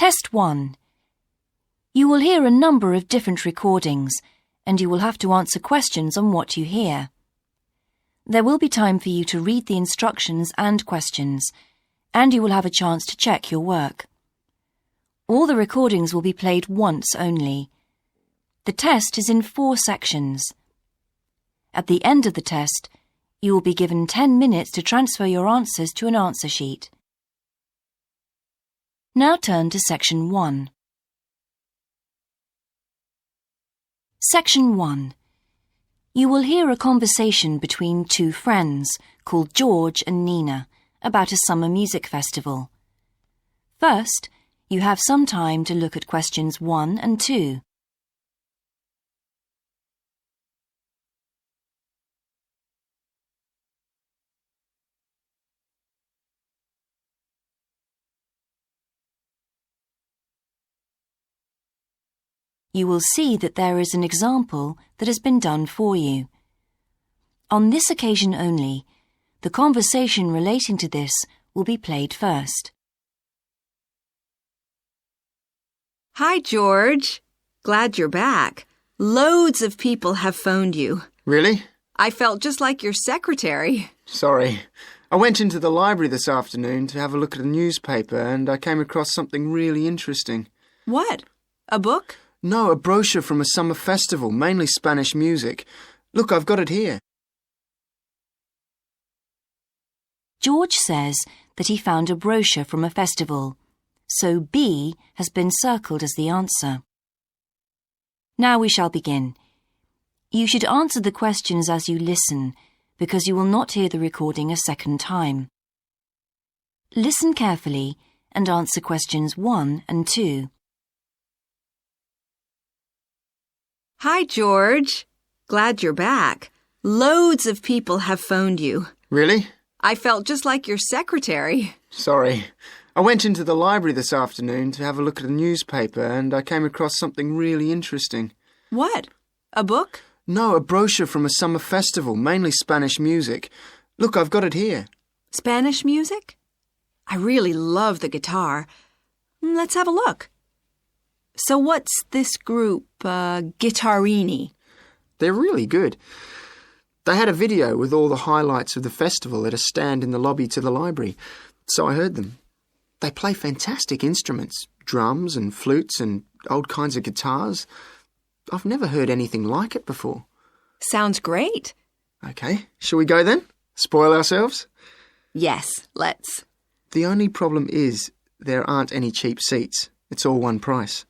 Test 1. You will hear a number of different recordings, and you will have to answer questions on what you hear. There will be time for you to read the instructions and questions, and you will have a chance to check your work. All the recordings will be played once only. The test is in 4 sections. At the end of the test, you will be given 10 minutes to transfer your answers to an answer sheet. Now turn to Section 1. Section 1. You will hear a conversation between 2 friends called George and Nina about a summer music festival. First, you have some time to look at questions 1 and 2. You will see that there is an example that has been done for you. On this occasion only, the conversation relating to this will be played first. Hi, George. Glad you're back. Loads of people have phoned you. Really? I felt just like your secretary. Sorry. I went into the library this afternoon to have a look at a newspaper and I came across something really interesting. What? A book? No, a brochure from a summer festival, mainly Spanish music. Look, I've got it here. George says that he found a brochure from a festival, so B has been circled as the answer. Now we shall begin. You should answer the questions as you listen, because you will not hear the recording a second time. Listen carefully and answer questions 1 and 2. Hi, George. Glad you're back. Loads of people have phoned you. Really? I felt just like your secretary. Sorry. I went into the library this afternoon to have a look at a newspaper and I came across something really interesting. What? A book? No, a brochure from a summer festival, mainly Spanish music. Look, I've got it here. Spanish music? I really love the guitar. Let's have a look. So what's this group, Guittarini? They're really good. They had a video with all the highlights of the festival at a stand in the lobby to the library, so I heard them. They play fantastic instruments, drums and flutes and old kinds of guitars. I've never heard anything like it before. Sounds great. Okay, shall we go then? Spoil ourselves? Yes, let's. The only problem is there aren't any cheap seats. It's all one price.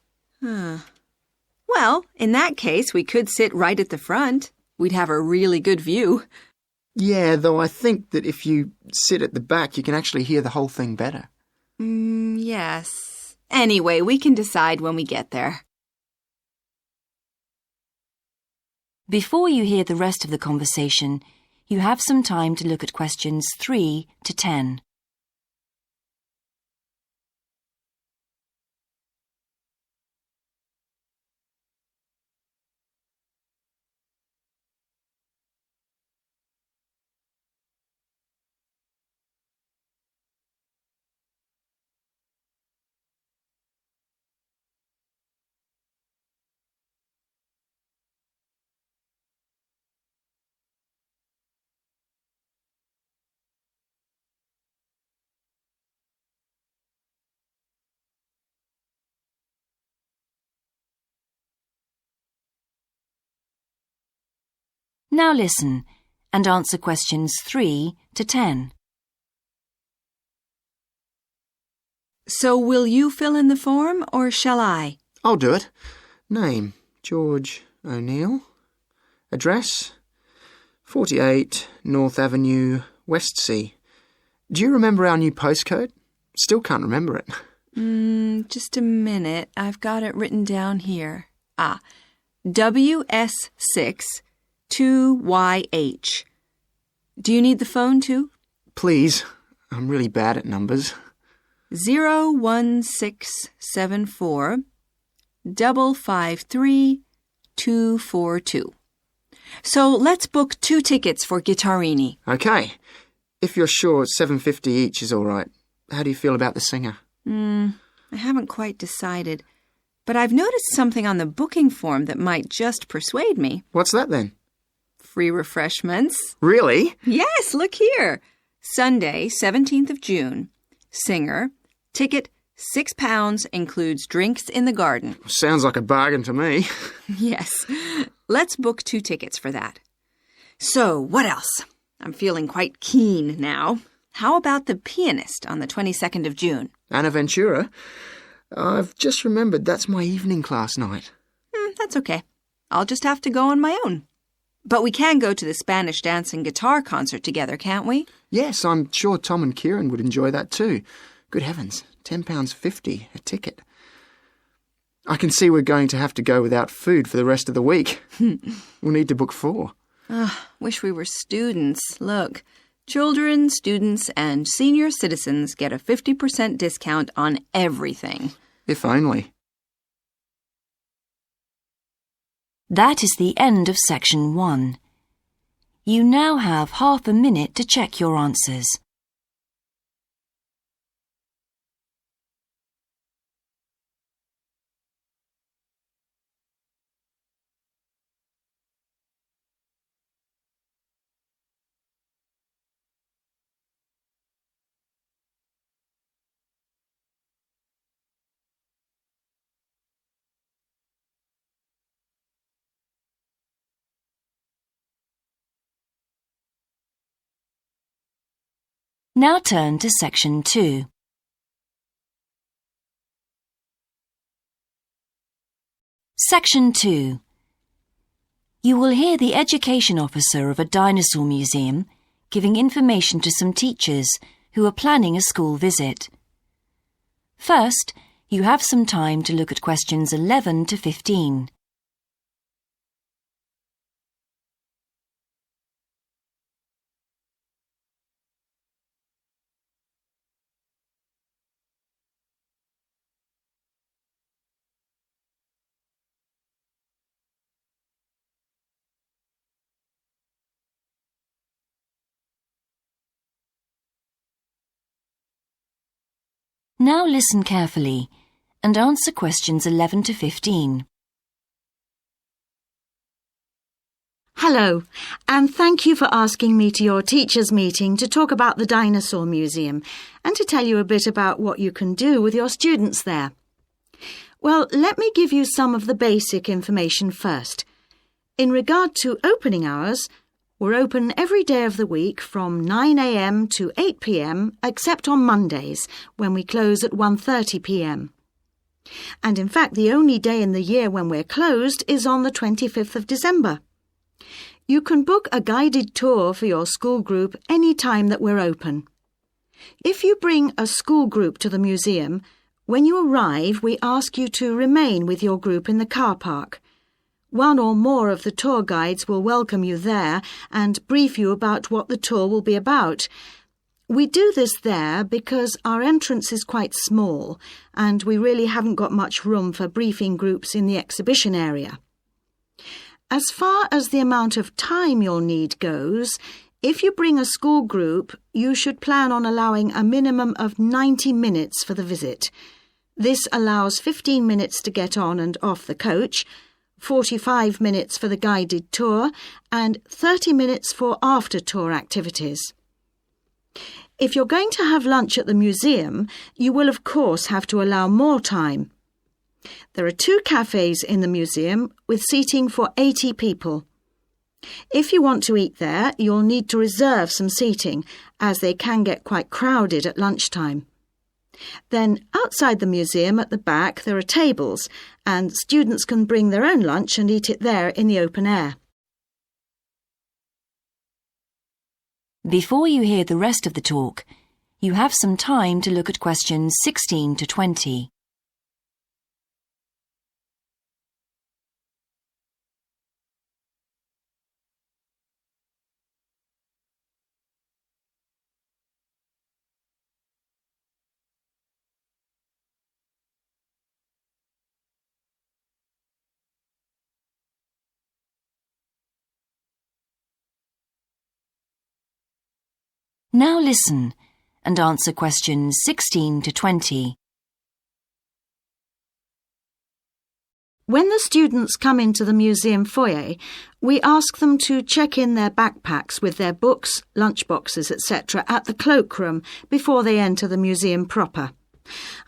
Well, in that case, we could sit right at the front. We'd have a really good view. Yeah, though I think that if you sit at the back, you can actually hear the whole thing better. Yes. Anyway, we can decide when we get there. Before you hear the rest of the conversation, you have some time to look at questions 3 to 10. Now listen and answer questions 3 to 10. So will you fill in the form or shall I? I'll do it. Name, George O'Neill. Address, 48 North Avenue, West Sea. Do you remember our new postcode? Still can't remember it. Just a minute. I've got it written down here. WS6 2YH. Do you need the phone too? Please. I'm really bad at numbers. 01674 553 242. So let's book 2 tickets for Guittarini. Okay. If you're sure $7.50 each is all right. How do you feel about the singer? I haven't quite decided, but I've noticed something on the booking form that might just persuade me. What's that then? Free refreshments. Really? Yes, look here. Sunday, 17th of June. Singer. Ticket, £6, includes drinks in the garden. Sounds like a bargain to me. Yes. Let's book 2 tickets for that. So, what else? I'm feeling quite keen now. How about the pianist on the 22nd of June? Anna Ventura? I've just remembered that's my evening class night. That's okay. I'll just have to go on my own. But we can go to the Spanish dance and guitar concert together, can't we? Yes, I'm sure Tom and Kieran would enjoy that too. Good heavens, £10.50 a ticket. I can see we're going to have to go without food for the rest of the week. We'll need to book 4. Wish we were students. Look, children, students, and senior citizens get a 50% discount on everything. If only. That is the end of section 1. You now have half a minute to check your answers. Now turn to section 2. Section 2. You will hear the education officer of a dinosaur museum giving information to some teachers who are planning a school visit. First, you have some time to look at questions 11 to 15. Now listen carefully and answer questions 11 to 15. Hello, and thank you for asking me to your teachers' meeting to talk about the Dinosaur Museum and to tell you a bit about what you can do with your students there. Well, let me give you some of the basic information first. In regard to opening hours, we're open every day of the week from 9 a.m. to 8 p.m. except on Mondays, when we close at 1:30 p.m. And in fact, the only day in the year when we're closed is on the 25th of December. You can book a guided tour for your school group any time that we're open. If you bring a school group to the museum, when you arrive, we ask you to remain with your group in the car park. One or more of the tour guides will welcome you there and brief you about what the tour will be about. We do this there because our entrance is quite small and we really haven't got much room for briefing groups in the exhibition area. As far as the amount of time you'll need goes, if you bring a school group, you should plan on allowing a minimum of 90 minutes for the visit. This allows 15 minutes to get on and off the coach, 45 minutes for the guided tour, and 30 minutes for after-tour activities. If you're going to have lunch at the museum, you will of course have to allow more time. There are 2 cafes in the museum with seating for 80 people. If you want to eat there, you'll need to reserve some seating, as they can get quite crowded at lunchtime. Then, outside the museum at the back, there are tables, and students can bring their own lunch and eat it there in the open air. Before you hear the rest of the talk, you have some time to look at questions 16 to 20. Now listen and answer questions 16 to 20. When the students come into the museum foyer, we ask them to check in their backpacks with their books, lunchboxes, etc. at the cloakroom before they enter the museum proper.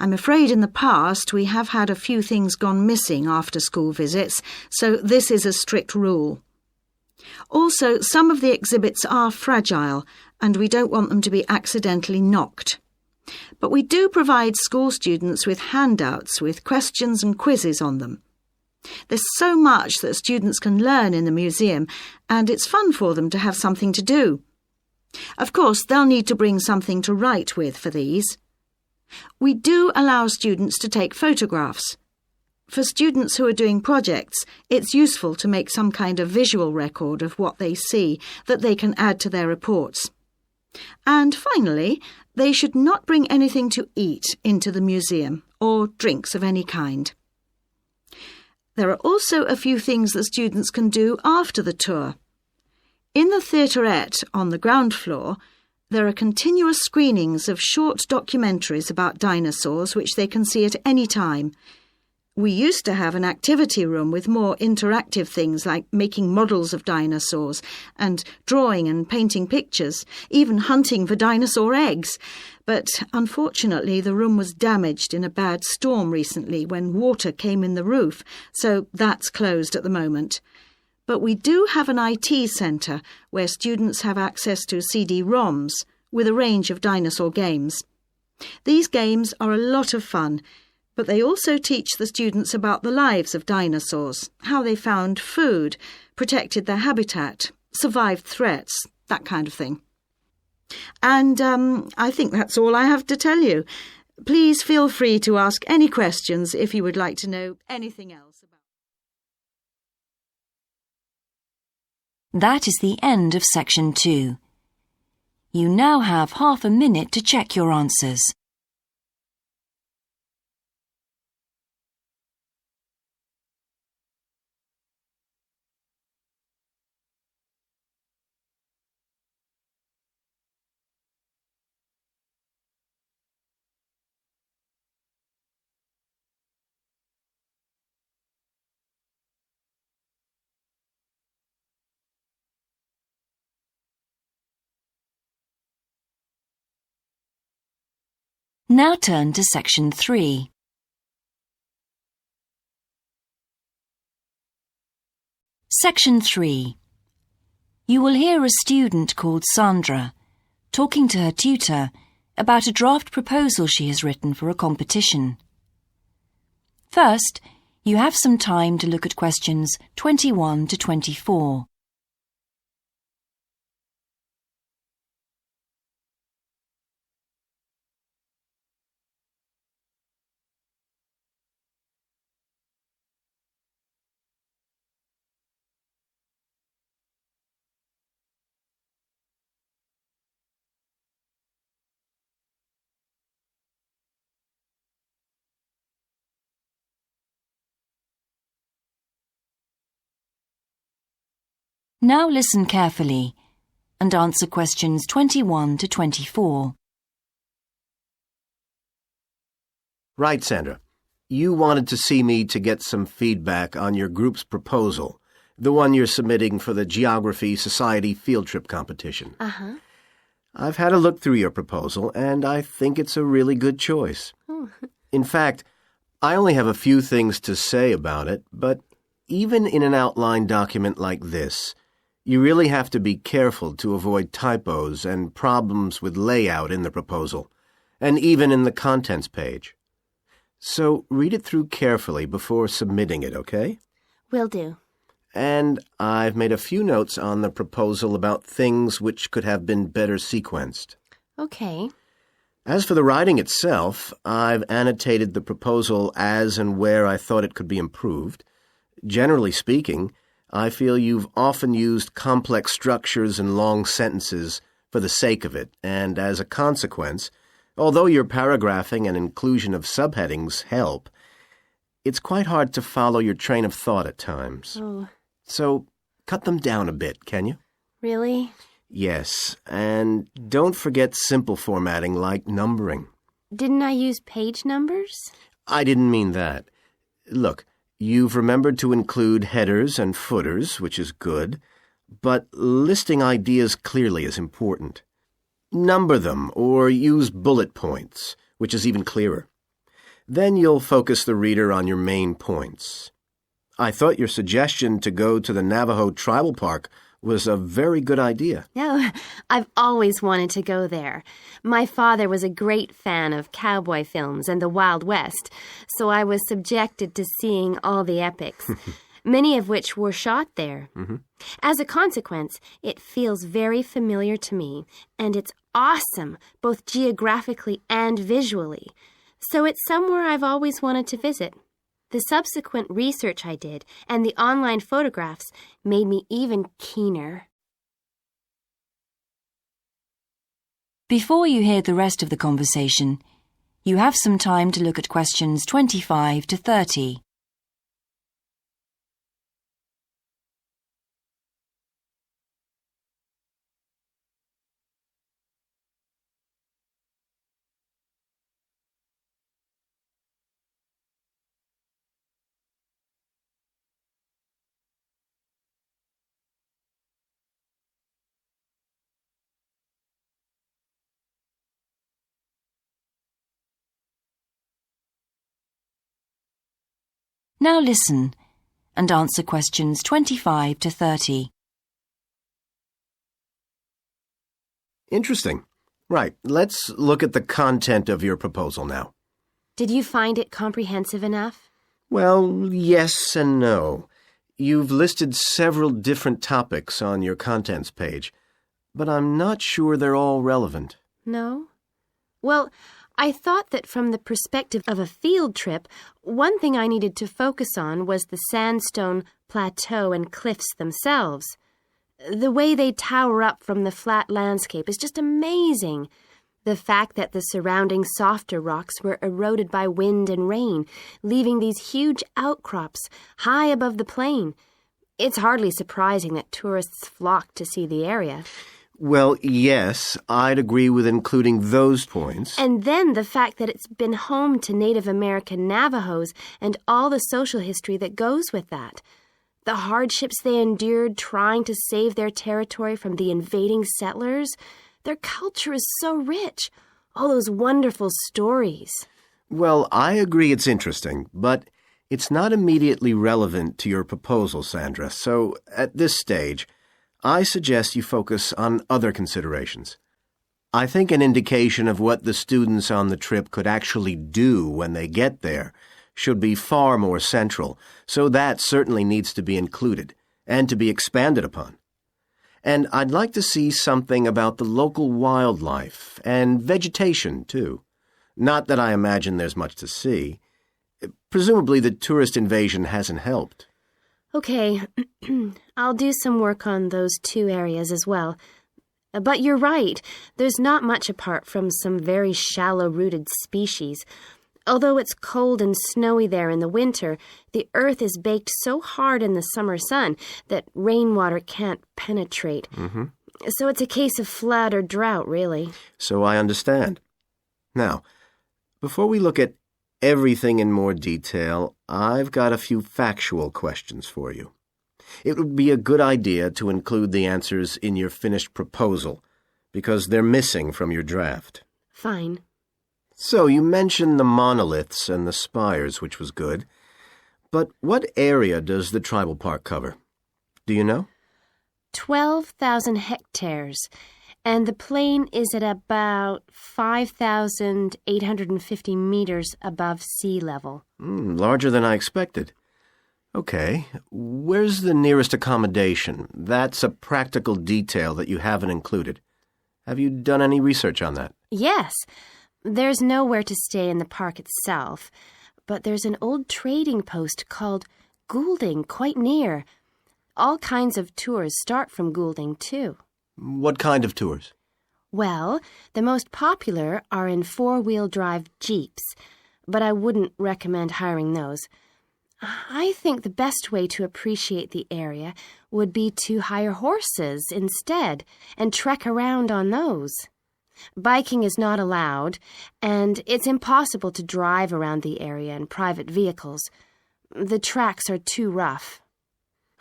I'm afraid in the past we have had a few things gone missing after school visits, so this is a strict rule. Also, some of the exhibits are fragile, and we don't want them to be accidentally knocked. But we do provide school students with handouts with questions and quizzes on them. There's so much that students can learn in the museum, and it's fun for them to have something to do. Of course, they'll need to bring something to write with for these. We do allow students to take photographs. For students who are doing projects, it's useful to make some kind of visual record of what they see that they can add to their reports. And finally, they should not bring anything to eat into the museum or drinks of any kind. There are also a few things that students can do after the tour. In the theaterette on the ground floor, there are continuous screenings of short documentaries about dinosaurs which they can see at any time. We used to have an activity room with more interactive things like making models of dinosaurs and drawing and painting pictures, even hunting for dinosaur eggs. But unfortunately the room was damaged in a bad storm recently when water came in the roof, so that's closed at the moment. But we do have an IT centre where students have access to CD-ROMs with a range of dinosaur games. These games are a lot of fun, but they also teach the students about the lives of dinosaurs, how they found food, protected their habitat, survived threats, that kind of thing. And I think that's all I have to tell you. Please feel free to ask any questions if you would like to know anything else about. That is the end of Section 2. You now have half a minute to check your answers. Now turn to Section 3. Section 3. You will hear a student called Sandra talking to her tutor about a draft proposal she has written for a competition. First, you have some time to look at questions 21 to 24. Now listen carefully and answer questions 21 to 24. Right, Sandra. You wanted to see me to get some feedback on your group's proposal, the one you're submitting for the Geography Society field trip competition. Uh-huh. I've had a look through your proposal, and I think it's a really good choice. Oh. In fact, I only have a few things to say about it, but even in an outline document like this, you really have to be careful to avoid typos and problems with layout in the proposal, and even in the contents page. So read it through carefully before submitting it, okay? Will do. And I've made a few notes on the proposal about things which could have been better sequenced. Okay. As for the writing itself, I've annotated the proposal as and where I thought it could be improved. Generally speaking, I feel you've often used complex structures and long sentences for the sake of it, and as a consequence, although your paragraphing and inclusion of subheadings help, it's quite hard to follow your train of thought at times. Oh. So, cut them down a bit, can you? Really? Yes, and don't forget simple formatting like numbering. Didn't I use page numbers? I didn't mean that. Look, You've remembered to include headers and footers, which is good, but listing ideas clearly is important. Number them or use bullet points, which is even clearer. Then you'll focus the reader on your main points. I thought your suggestion to go to the Navajo Tribal Park was a very good idea. No, I've always wanted to go there. My father was a great fan of cowboy films and the Wild West, so I was subjected to seeing all the epics, many of which were shot there. Mm-hmm. As a consequence, it feels very familiar to me, and it's awesome, both geographically and visually. So it's somewhere I've always wanted to visit. The subsequent research I did and the online photographs made me even keener. Before you hear the rest of the conversation, you have some time to look at questions 25 to 30. Now listen and answer questions 25 to 30. Interesting. Right, let's look at the content of your proposal now. Did you find it comprehensive enough? Well, yes and no. You've listed several different topics on your contents page, but I'm not sure they're all relevant. No? Well, I thought that from the perspective of a field trip, one thing I needed to focus on was the sandstone plateau and cliffs themselves. The way they tower up from the flat landscape is just amazing. The fact that the surrounding softer rocks were eroded by wind and rain, leaving these huge outcrops high above the plain. It's hardly surprising that tourists flock to see the area. Well, yes, I'd agree with including those points. And then the fact that it's been home to Native American Navajos and all the social history that goes with that. The hardships they endured trying to save their territory from the invading settlers. Their culture is so rich. All those wonderful stories. Well, I agree it's interesting, but it's not immediately relevant to your proposal, Sandra. So, at this stage, I suggest you focus on other considerations. I think an indication of what the students on the trip could actually do when they get there should be far more central, so that certainly needs to be included and to be expanded upon. And I'd like to see something about the local wildlife and vegetation, too. Not that I imagine there's much to see. Presumably the tourist invasion hasn't helped. Okay, I'll do some work on those two areas as well. But you're right, there's not much apart from some very shallow-rooted species. Although it's cold and snowy there in the winter, the earth is baked so hard in the summer sun that rainwater can't penetrate. Mm-hmm. So it's a case of flood or drought, really. So I understand. Now, before we look at everything in more detail, I've got a few factual questions for you. It would be a good idea to include the answers in your finished proposal, because they're missing from your draft. Fine. So you mentioned the monoliths and the spires, which was good. But what area does the tribal park cover? Do you know? 12,000 hectares, and the plain is at about 5,850 meters above sea level. Larger than I expected. Okay, where's the nearest accommodation? That's a practical detail that you haven't included. Have you done any research on that? Yes. There's nowhere to stay in the park itself, but there's an old trading post called Goulding quite near. All kinds of tours start from Goulding, too. What kind of tours? Well, the most popular are in four-wheel drive Jeeps, but I wouldn't recommend hiring those. I think the best way to appreciate the area would be to hire horses instead and trek around on those. Biking is not allowed, and it's impossible to drive around the area in private vehicles. The tracks are too rough.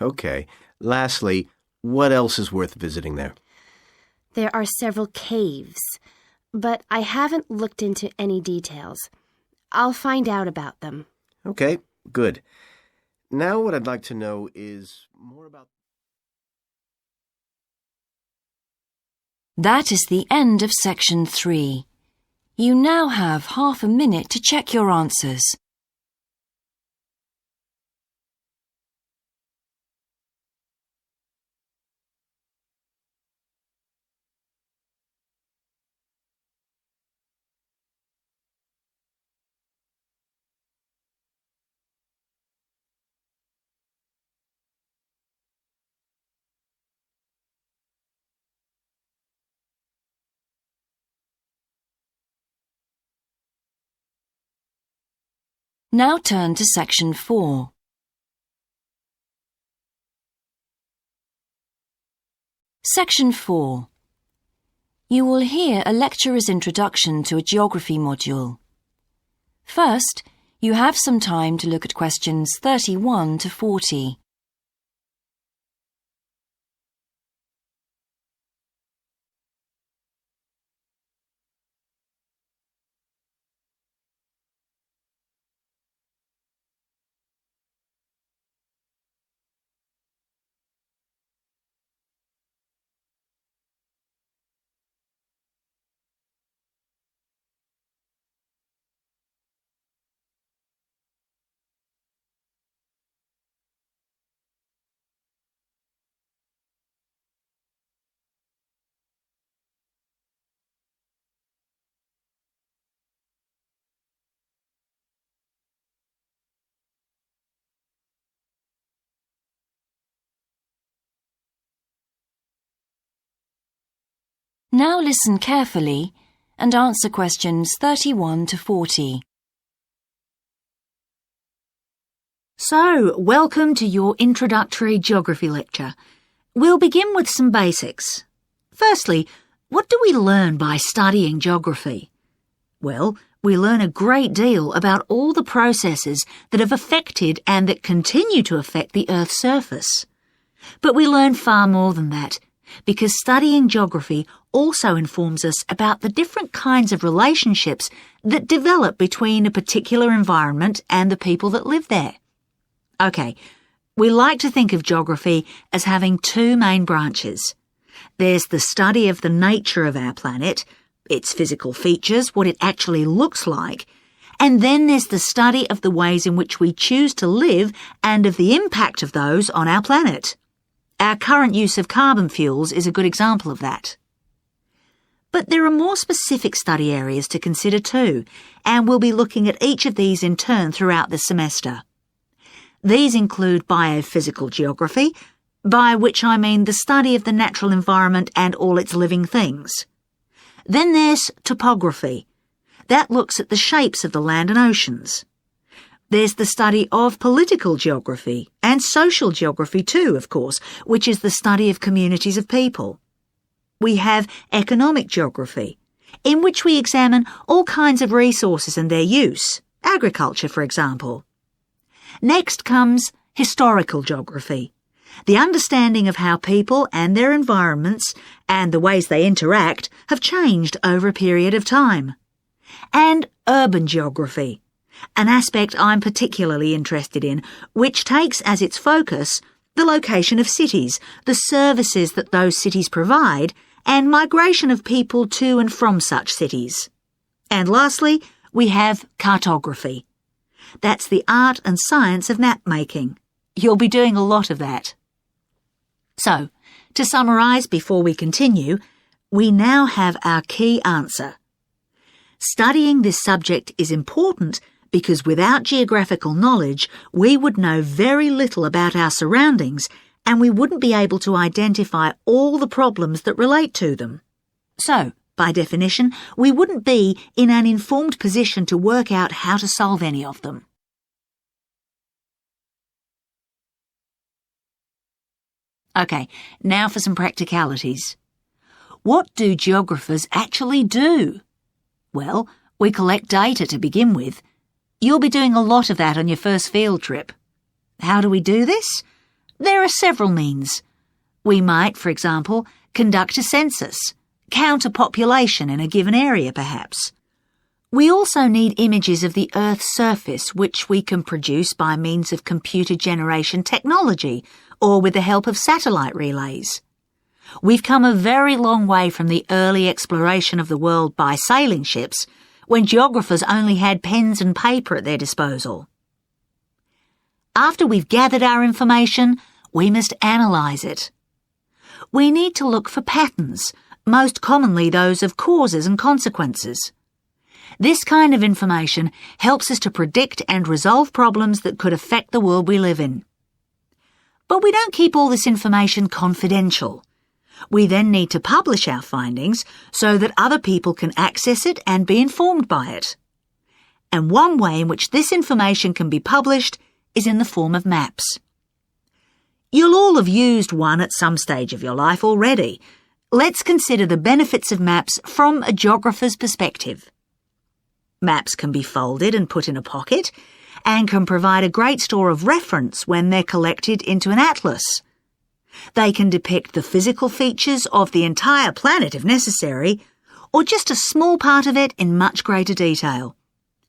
Okay. Lastly, what else is worth visiting there? There are several caves, but I haven't looked into any details. I'll find out about them. Okay, good. Now what I'd like to know is more about... That is the end of section 3. You now have half a minute to check your answers. Now turn to section 4. Section 4. You will hear a lecturer's introduction to a geography module. First, you have some time to look at questions 31 to 40. Now listen carefully and answer questions 31 to 40. So, welcome to your introductory geography lecture. We'll begin with some basics. Firstly, what do we learn by studying geography? Well, we learn a great deal about all the processes that have affected and that continue to affect the Earth's surface. But we learn far more than that, because studying geography also informs us about the different kinds of relationships that develop between a particular environment and the people that live there. Okay, we like to think of geography as having two main branches. There's the study of the nature of our planet, its physical features, what it actually looks like, and then there's the study of the ways in which we choose to live and of the impact of those on our planet. Our current use of carbon fuels is a good example of that. But there are more specific study areas to consider too, and we'll be looking at each of these in turn throughout the semester. These include biophysical geography, by which I mean the study of the natural environment and all its living things. Then there's topography. That looks at the shapes of the land and oceans. There's the study of political geography, and social geography too, of course, which is the study of communities of people. We have economic geography, in which we examine all kinds of resources and their use, agriculture, for example. Next comes historical geography, the understanding of how people and their environments and the ways they interact have changed over a period of time. And urban geography, an aspect I'm particularly interested in, which takes as its focus the location of cities, the services that those cities provide, and migration of people to and from such cities. And lastly, we have cartography. That's the art and science of map making. You'll be doing a lot of that. So, to summarise before we continue, we now have our key answer. Studying this subject is important because without geographical knowledge, we would know very little about our surroundings and we wouldn't be able to identify all the problems that relate to them. So, by definition, we wouldn't be in an informed position to work out how to solve any of them. Okay, now for some practicalities. What do geographers actually do? Well, we collect data to begin with. You'll be doing a lot of that on your first field trip. How do we do this? There are several means. We might, for example, conduct a census, count a population in a given area perhaps. We also need images of the Earth's surface which we can produce by means of computer generation technology or with the help of satellite relays. We've come a very long way from the early exploration of the world by sailing ships, when geographers only had pens and paper at their disposal. After we've gathered our information, we must analyse it. We need to look for patterns, most commonly those of causes and consequences. This kind of information helps us to predict and resolve problems that could affect the world we live in. But we don't keep all this information confidential. We then need to publish our findings so that other people can access it and be informed by it. And one way in which this information can be published is in the form of maps. You'll all have used one at some stage of your life already. Let's consider the benefits of maps from a geographer's perspective. Maps can be folded and put in a pocket and can provide a great store of reference when they're collected into an atlas. They can depict the physical features of the entire planet if necessary, or just a small part of it in much greater detail.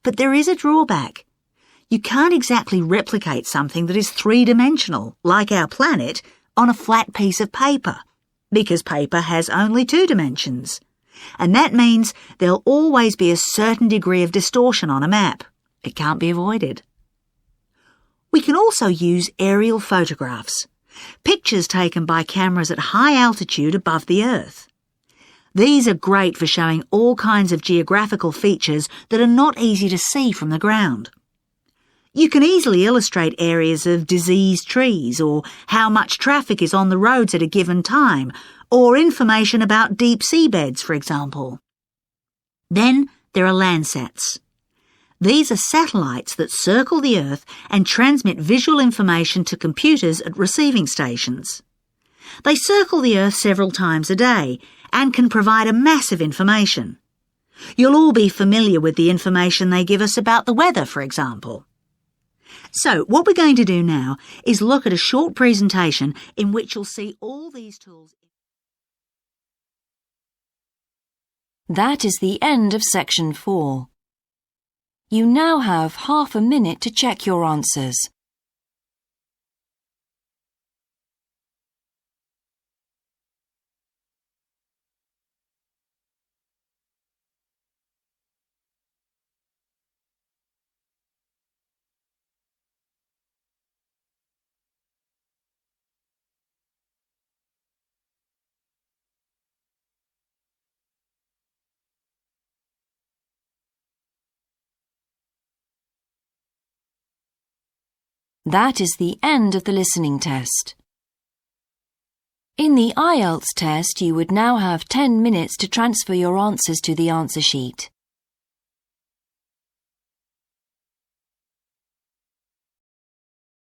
But there is a drawback. You can't exactly replicate something that is three-dimensional, like our planet, on a flat piece of paper, because paper has only 2 dimensions. And that means there'll always be a certain degree of distortion on a map. It can't be avoided. We can also use aerial photographs, pictures taken by cameras at high altitude above the Earth. These are great for showing all kinds of geographical features that are not easy to see from the ground. You can easily illustrate areas of diseased trees, or how much traffic is on the roads at a given time, or information about deep seabeds, for example. Then there are Landsats. These are satellites that circle the Earth and transmit visual information to computers at receiving stations. They circle the Earth several times a day and can provide a massive information. You'll all be familiar with the information they give us about the weather, for example. So, what we're going to do now is look at a short presentation in which you'll see all these tools. That is the end of section 4. You now have half a minute to check your answers. That is the end of the listening test. In the IELTS test, you would now have 10 minutes to transfer your answers to the answer sheet.